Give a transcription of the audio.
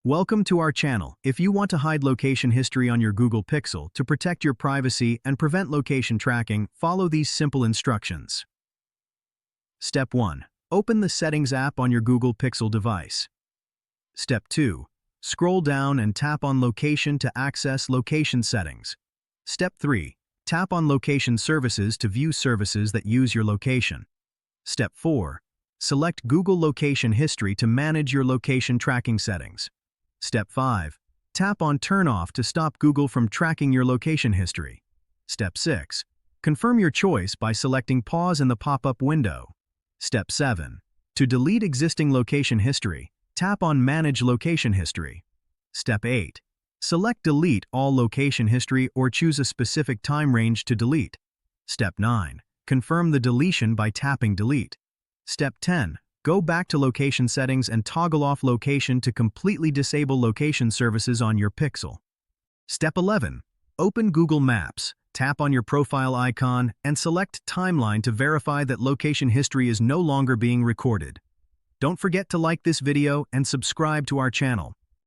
Welcome to our channel. If you want to hide location history on your Google Pixel to protect your privacy and prevent location tracking, follow these simple instructions. Step 1. Open the Settings app on your Google Pixel device. Step 2. Scroll down and tap on Location to access Location Settings. Step 3. Tap on Location Services to view services that use your location. Step 4. Select Google Location History to manage your location tracking settings. Step 5. Tap on Turn Off to stop Google from tracking your location history. Step 6. Confirm your choice by selecting Pause in the pop-up window. Step 7. To delete existing location history, tap on Manage Location History. Step 8. Select Delete All Location History or choose a specific time range to delete. Step 9. Confirm the deletion by tapping Delete. Step 10. Go back to Location Settings and toggle off Location to completely disable location services on your Pixel. Step 11. Open Google Maps, tap on your profile icon, and select Timeline to verify that location history is no longer being recorded. Don't forget to like this video and subscribe to our channel.